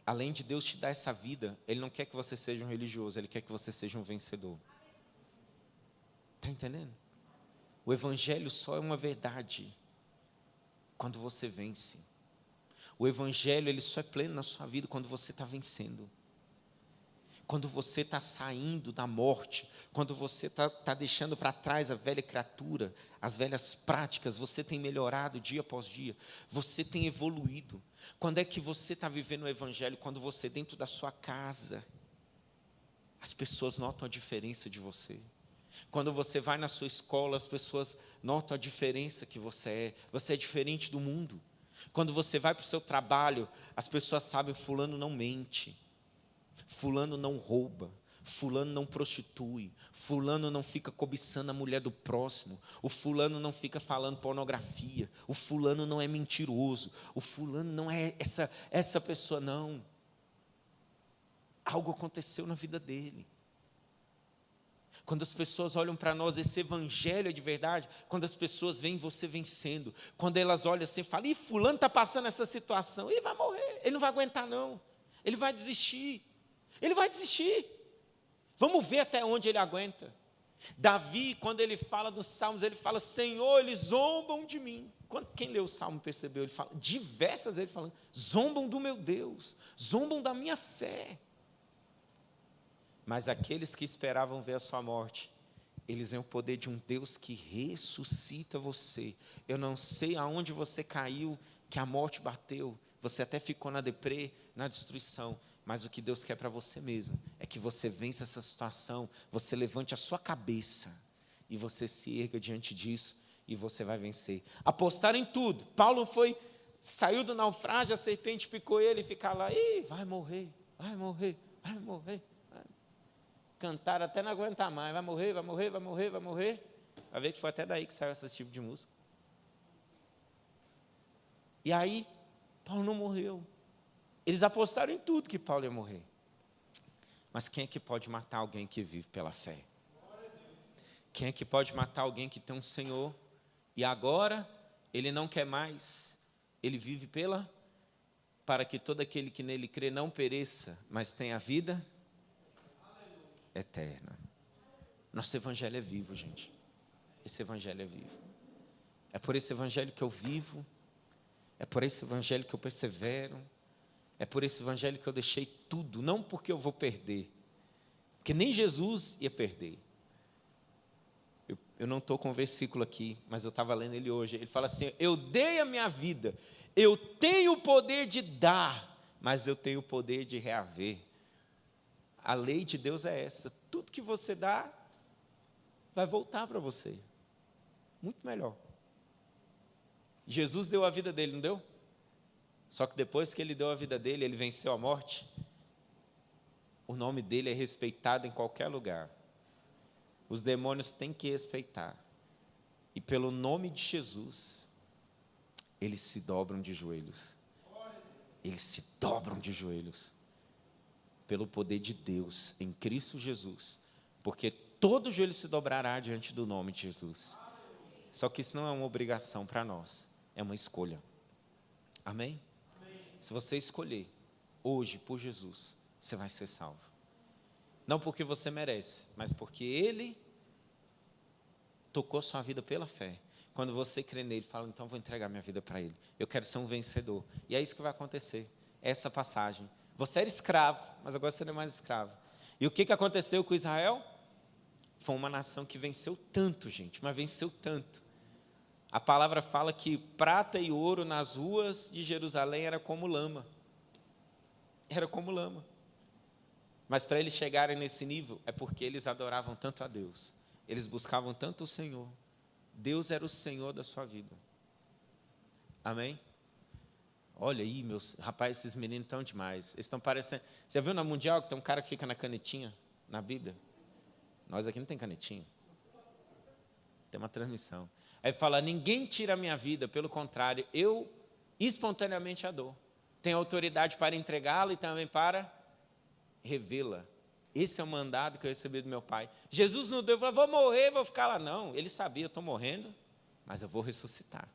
além de Deus te dar essa vida, Ele não quer que você seja um religioso, Ele quer que você seja um vencedor. Está entendendo? O Evangelho só é uma verdade quando você vence. O Evangelho ele só é pleno na sua vida quando você está vencendo. Quando você está saindo da morte, quando você está deixando para trás a velha criatura, as velhas práticas, você tem melhorado dia após dia, você tem evoluído. Quando é que você está vivendo o Evangelho? Quando você dentro da sua casa, as pessoas notam a diferença de você. Quando você vai na sua escola, as pessoas notam a diferença que você é diferente do mundo. Quando você vai para o seu trabalho, as pessoas sabem, fulano não mente. Fulano não rouba, fulano não prostitui, fulano não fica cobiçando a mulher do próximo, o fulano não fica falando pornografia, o fulano não é mentiroso, o fulano não é essa pessoa, não. Algo aconteceu na vida dele. Quando as pessoas olham para nós, esse evangelho é de verdade. Quando as pessoas veem você vencendo. Quando elas olham assim e falam, ih, fulano está passando essa situação. Ele vai morrer, ele não vai aguentar não. Ele vai desistir. Ele vai desistir. Vamos ver até onde ele aguenta. Davi, quando ele fala dos salmos, ele fala, Senhor, eles zombam de mim. Quem leu o salmo percebeu? Ele fala, diversas vezes falando, zombam do meu Deus, zombam da minha fé. Mas aqueles que esperavam ver a sua morte, eles têm o poder de um Deus que ressuscita você. Eu não sei aonde você caiu, que a morte bateu, você até ficou na deprê, na destruição, mas o que Deus quer para você mesmo, é que você vença essa situação, você levante a sua cabeça, e você se erga diante disso, e você vai vencer. Apostar em tudo. Paulo saiu do naufrágio, a serpente picou ele, e ficar lá, ih, vai morrer, vai morrer, vai morrer. Cantaram até não aguentar mais, vai morrer, vai morrer, vai morrer, vai morrer. Vai ver que foi até daí que saiu esse tipo de música. E aí, Paulo não morreu. Eles apostaram em tudo que Paulo ia morrer. Mas quem é que pode matar alguém que vive pela fé? Quem é que pode matar alguém que tem um Senhor e agora ele não quer mais? Ele vive para que todo aquele que nele crê não pereça, mas tenha vida eterna. Nosso evangelho é vivo, gente. Esse evangelho é vivo. É por esse evangelho que eu vivo. É por esse evangelho que eu persevero. É por esse evangelho que eu deixei tudo. Não porque eu vou perder. Porque nem Jesus ia perder. Eu não estou com o versículo aqui, mas eu estava lendo ele hoje. Ele fala assim, eu dei a minha vida. Eu tenho o poder de dar, mas eu tenho o poder de reaver. A lei de Deus é essa. Tudo que você dá, vai voltar para você. Muito melhor. Jesus deu a vida dele, não deu? Só que depois que ele deu a vida dele, ele venceu a morte. O nome dele é respeitado em qualquer lugar. Os demônios têm que respeitar. E pelo nome de Jesus, eles se dobram de joelhos. Eles se dobram de joelhos. Pelo poder de Deus em Cristo Jesus, porque todo joelho se dobrará diante do nome de Jesus. Só que isso não é uma obrigação para nós, é uma escolha. Amém? Se você escolher hoje por Jesus, você vai ser salvo. Não porque você merece, mas porque Ele tocou sua vida pela fé. Quando você crê nele, fala, então vou entregar minha vida para Ele. Eu quero ser um vencedor. E é isso que vai acontecer. Essa passagem. Você era escravo, mas agora você não é mais escravo. E o que aconteceu com Israel? Foi uma nação que venceu tanto, gente, mas venceu tanto. A palavra fala que prata e ouro nas ruas de Jerusalém era como lama. Era como lama. Mas para eles chegarem nesse nível, é porque eles adoravam tanto a Deus. Eles buscavam tanto o Senhor. Deus era o Senhor da sua vida. Amém? Olha aí, meus rapazes, esses meninos estão demais. Eles estão parecendo... Você viu na Mundial que tem um cara que fica na canetinha, na Bíblia? Nós aqui não tem canetinha. Tem uma transmissão. Aí fala, ninguém tira a minha vida, pelo contrário, eu espontaneamente a dou. Tenho autoridade para entregá-la e também para revê-la. Esse é o mandado que eu recebi do meu Pai. Jesus não deu, falou, vou morrer, vou ficar lá. Não, ele sabia, eu estou morrendo, mas eu vou ressuscitar.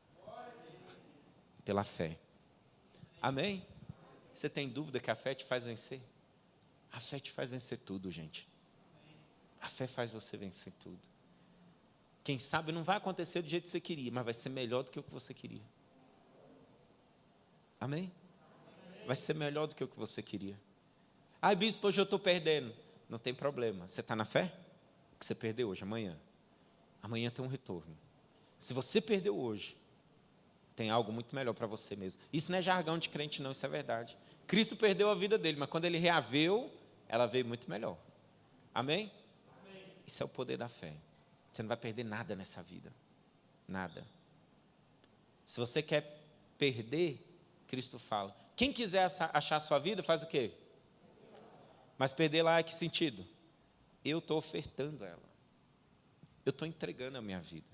Pela fé. Amém? Você tem dúvida que a fé te faz vencer? A fé te faz vencer tudo, gente. A fé faz você vencer tudo. Quem sabe não vai acontecer do jeito que você queria, mas vai ser melhor do que o que você queria. Amém? Vai ser melhor do que o que você queria. Ai, bispo, hoje eu estou perdendo. Não tem problema. Você está na fé? O que você perdeu hoje, amanhã. Amanhã tem um retorno. Se você perdeu hoje, tem algo muito melhor para você mesmo. Isso não é jargão de crente, não, isso é verdade. Cristo perdeu a vida dele, mas quando ele reaveu, ela veio muito melhor. Amém? Amém. Isso é o poder da fé. Você não vai perder nada nessa vida. Nada. Se você quer perder, Cristo fala. Quem quiser achar a sua vida, faz o quê? Mas perder lá é que sentido? Eu estou ofertando ela. Eu estou entregando a minha vida.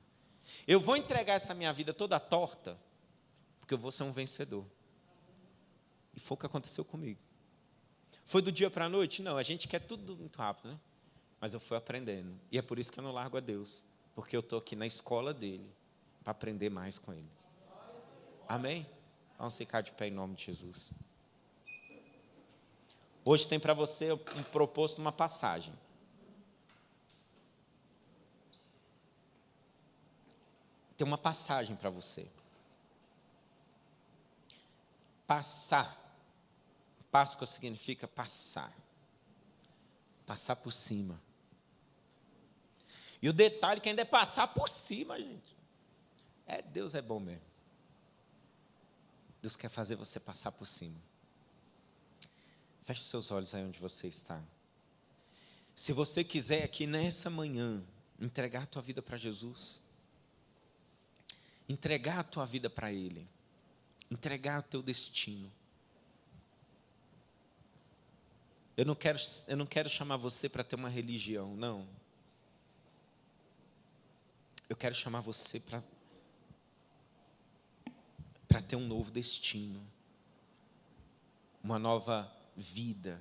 Eu vou entregar essa minha vida toda torta, porque eu vou ser um vencedor. E foi o que aconteceu comigo. Foi do dia para a noite? Não, a gente quer tudo muito rápido, né? mas eu fui aprendendo. E é por isso que eu não largo a Deus, porque eu estou aqui na escola dele, para aprender mais com ele. Amém? Vamos ficar de pé em nome de Jesus. Hoje tem para você um proposto, uma passagem. Tem uma passagem para você. Passar. Páscoa significa passar. Passar por cima. E o detalhe que ainda é passar por cima, gente. Deus é bom mesmo. Deus quer fazer você passar por cima. Feche seus olhos aí onde você está. Se você quiser aqui nessa manhã entregar a tua vida para Jesus, entregar a tua vida para Ele, entregar o teu destino. Eu não quero chamar você para ter uma religião, não. Eu quero chamar você para ter um novo destino, uma nova vida,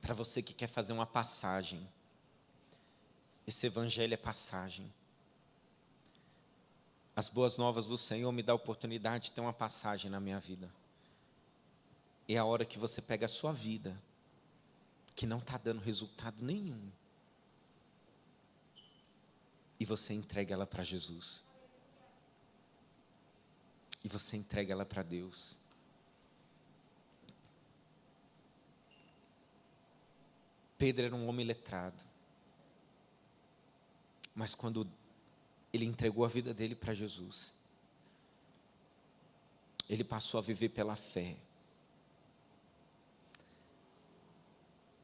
para você que quer fazer uma passagem. Esse evangelho é passagem. As boas novas do Senhor me dá a oportunidade de ter uma passagem na minha vida. É a hora que você pega a sua vida, que não está dando resultado nenhum, e você entrega ela para Jesus. E você entrega ela para Deus. Pedro era um homem letrado. Mas quando ele entregou a vida dele para Jesus, ele passou a viver pela fé.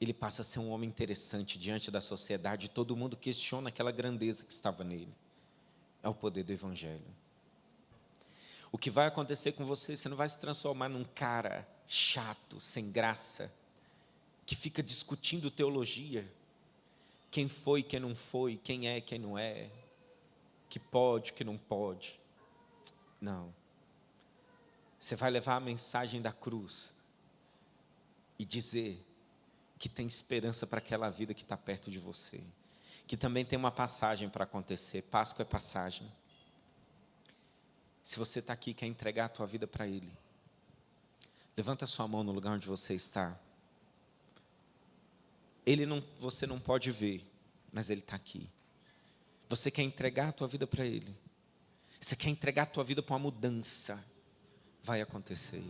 Ele passa a ser um homem interessante diante da sociedade. Todo mundo questiona aquela grandeza que estava nele. É o poder do Evangelho. O que vai acontecer com você, você não vai se transformar num cara chato, sem graça, que fica discutindo teologia. Quem foi, quem não foi, quem é, quem não é, que pode, que não pode. Não. Você vai levar a mensagem da cruz e dizer que tem esperança para aquela vida que está perto de você, que também tem uma passagem para acontecer. Páscoa é passagem. Se você está aqui e quer entregar a tua vida para Ele, levanta a sua mão no lugar onde você está. Você não pode ver, mas Ele está aqui. Você quer entregar a tua vida para Ele? Você quer entregar a tua vida para uma mudança? Vai acontecer.